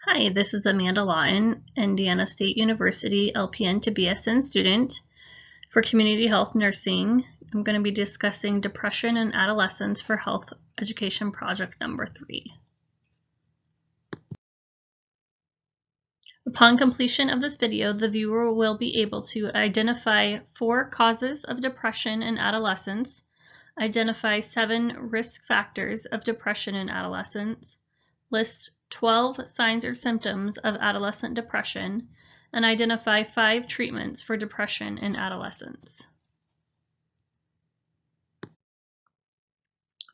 Hi, this is Amanda Lawton, Indiana State University LPN to BSN student for Community Health Nursing. I'm going to be discussing depression in adolescents for Health Education Project number 3. Upon completion of this video, the viewer will be able to identify 4 causes of depression in adolescents, identify 7 risk factors of depression in adolescents, list 12 signs or symptoms of adolescent depression, and identify 5 treatments for depression in adolescents.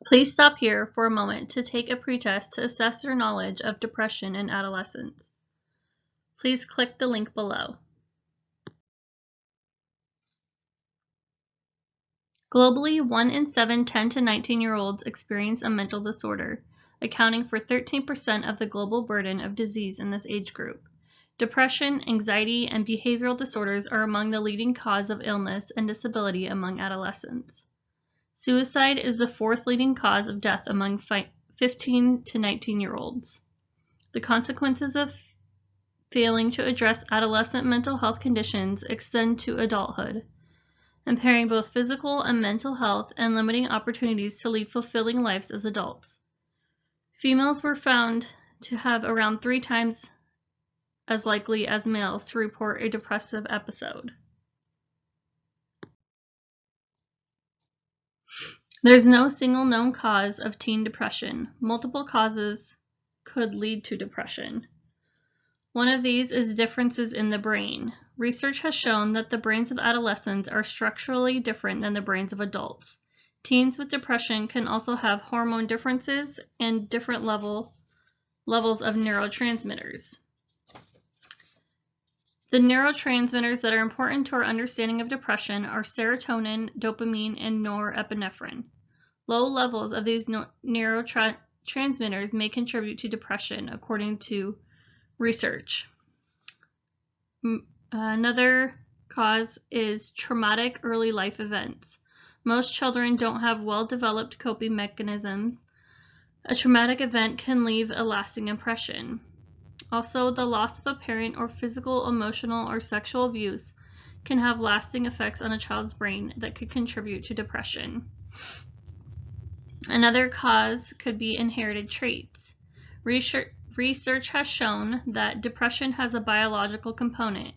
Please stop here for a moment to take a pretest to assess your knowledge of depression in adolescents. Please click the link below. Globally, 1 in 7 10 to 19-year-olds experience a mental disorder, accounting for 13% of the global burden of disease in this age group. Depression, anxiety, and behavioral disorders are among the leading cause of illness and disability among adolescents. Suicide is the 4th leading cause of death among 15 to 19-year-olds. The consequences of failing to address adolescent mental health conditions extend to adulthood, impairing both physical and mental health and limiting opportunities to lead fulfilling lives as adults. Females were found to have around 3 times as likely as males to report a depressive episode. There's no single known cause of teen depression. Multiple causes could lead to depression. One of these is differences in the brain. Research has shown that the brains of adolescents are structurally different than the brains of adults. Teens with depression can also have hormone differences and different levels of neurotransmitters. The neurotransmitters that are important to our understanding of depression are serotonin, dopamine, and norepinephrine. Low levels of these neurotransmitters may contribute to depression, according to research. Another cause is traumatic early life events. Most children don't have well-developed coping mechanisms. A traumatic event can leave a lasting impression. Also, the loss of a parent or physical, emotional, or sexual abuse can have lasting effects on a child's brain that could contribute to depression. Another cause could be inherited traits. Research has shown that depression has a biological component.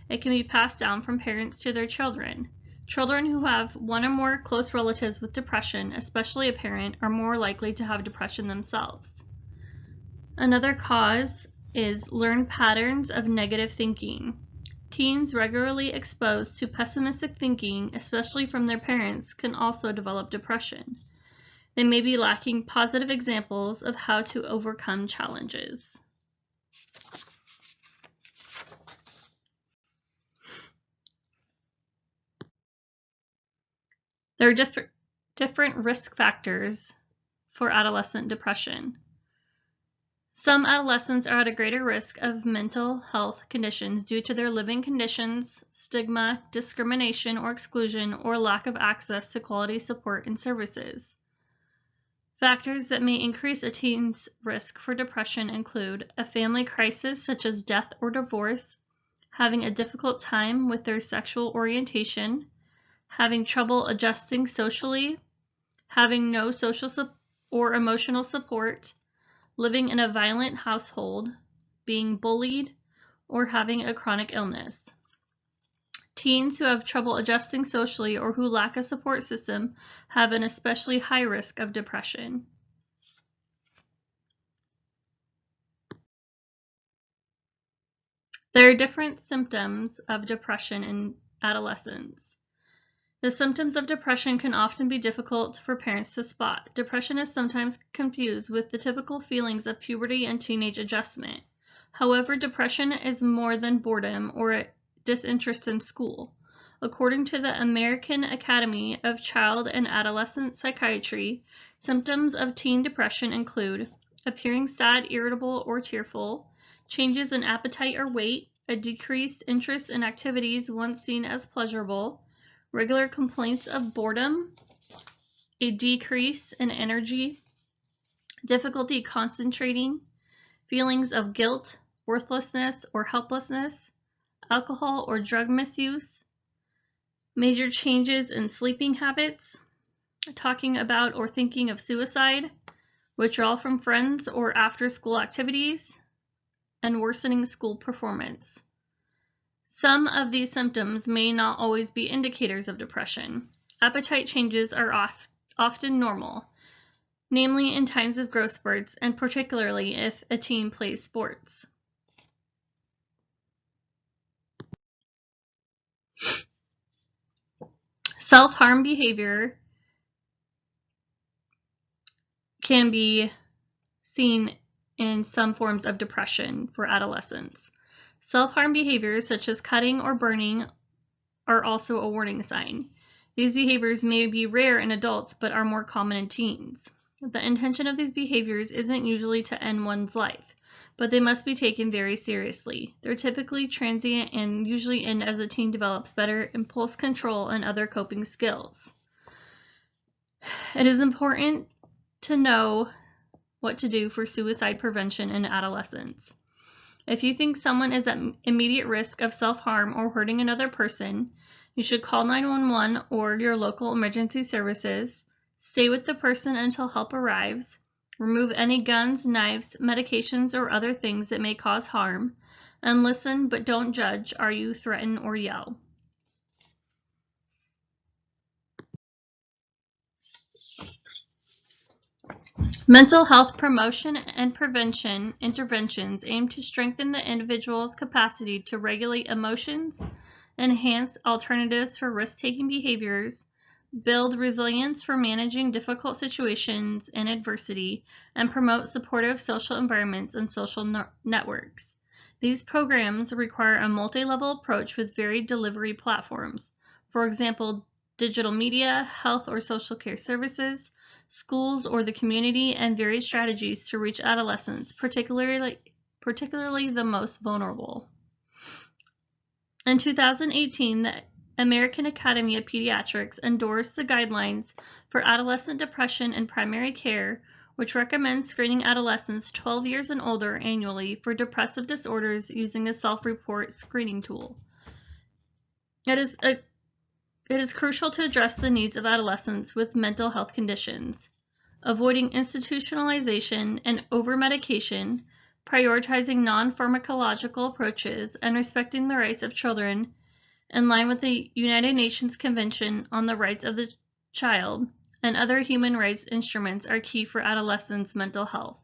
It can be passed down from parents to their children. Children who have one or more close relatives with depression, especially a parent, are more likely to have depression themselves. Another cause is learned patterns of negative thinking. Teens regularly exposed to pessimistic thinking, especially from their parents, can also develop depression. They may be lacking positive examples of how to overcome challenges. There are different risk factors for adolescent depression. Some adolescents are at a greater risk of mental health conditions due to their living conditions, stigma, discrimination or exclusion, or lack of access to quality support and services. Factors that may increase a teen's risk for depression include a family crisis such as death or divorce, having a difficult time with their sexual orientation, having trouble adjusting socially, having no social or emotional support, living in a violent household, being bullied, or having a chronic illness. Teens who have trouble adjusting socially or who lack a support system have an especially high risk of depression. There are different symptoms of depression in adolescents. The symptoms of depression can often be difficult for parents to spot. Depression is sometimes confused with the typical feelings of puberty and teenage adjustment. However, depression is more than boredom or a disinterest in school. According to the American Academy of Child and Adolescent Psychiatry, symptoms of teen depression include appearing sad, irritable, or tearful, changes in appetite or weight, a decreased interest in activities once seen as pleasurable, regular complaints of boredom, a decrease in energy, difficulty concentrating, feelings of guilt, worthlessness, or helplessness, alcohol or drug misuse, major changes in sleeping habits, talking about or thinking of suicide, withdrawal from friends or after-school activities, and worsening school performance. Some of these symptoms may not always be indicators of depression. Appetite changes are often normal, namely in times of growth spurts and particularly if a teen plays sports. Self-harm behavior can be seen in some forms of depression for adolescents. Self-harm behaviors such as cutting or burning are also a warning sign. These behaviors may be rare in adults but are more common in teens. The intention of these behaviors isn't usually to end one's life, but they must be taken very seriously. They're typically transient and usually end as a teen develops better impulse control and other coping skills. It is important to know what to do for suicide prevention in adolescents. If you think someone is at immediate risk of self-harm or hurting another person, you should call 911 or your local emergency services, stay with the person until help arrives, remove any guns, knives, medications, or other things that may cause harm, and listen but don't judge, argue, threaten, or yell. Mental health promotion and prevention interventions aim to strengthen the individual's capacity to regulate emotions, enhance alternatives for risk-taking behaviors, build resilience for managing difficult situations and adversity, and promote supportive social environments and social networks. These programs require a multi-level approach with varied delivery platforms. For example, digital media, health or social care services, schools or the community, and various strategies to reach adolescents, particularly the most vulnerable. In 2018, the American Academy of Pediatrics endorsed the guidelines for adolescent depression in primary care, which recommends screening adolescents 12 years and older annually for depressive disorders using a self-report screening tool. It is crucial to address the needs of adolescents with mental health conditions, avoiding institutionalization and over-medication, prioritizing non-pharmacological approaches, and respecting the rights of children in line with the United Nations Convention on the Rights of the Child and other human rights instruments are key for adolescents' mental health.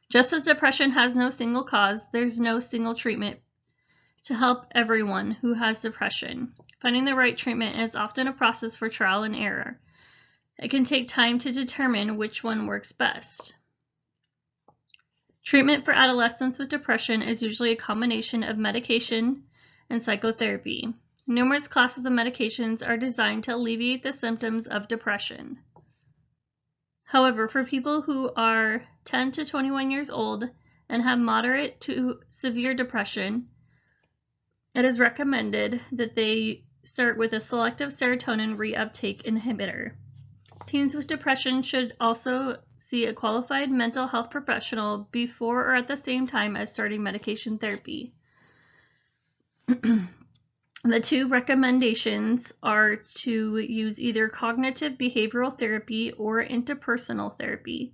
Just as depression has no single cause, there's no single treatment to help everyone who has depression. Finding the right treatment is often a process for trial and error. It can take time to determine which one works best. Treatment for adolescents with depression is usually a combination of medication and psychotherapy. Numerous classes of medications are designed to alleviate the symptoms of depression. However, for people who are 10 to 21 years old and have moderate to severe depression, it is recommended that they start with a selective serotonin reuptake inhibitor. Teens with depression should also see a qualified mental health professional before or at the same time as starting medication therapy. The two recommendations are to use either cognitive behavioral therapy or interpersonal therapy.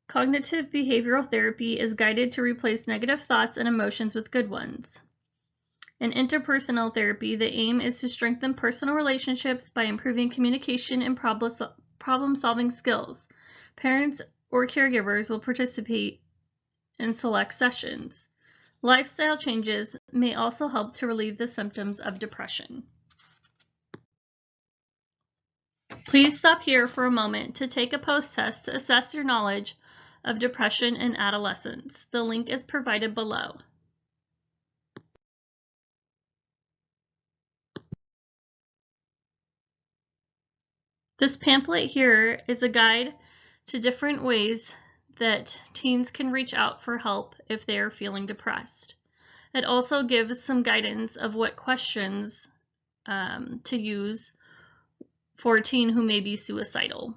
Cognitive behavioral therapy is guided to replace negative thoughts and emotions with good ones. In interpersonal therapy, the aim is to strengthen personal relationships by improving communication and problem-solving skills. Parents or caregivers will participate in select sessions. Lifestyle changes may also help to relieve the symptoms of depression. Please stop here for a moment to take a post-test to assess your knowledge of depression in adolescents. The link is provided below. This pamphlet here is a guide to different ways that teens can reach out for help if they are feeling depressed. It also gives some guidance of what questions to use for a teen who may be suicidal.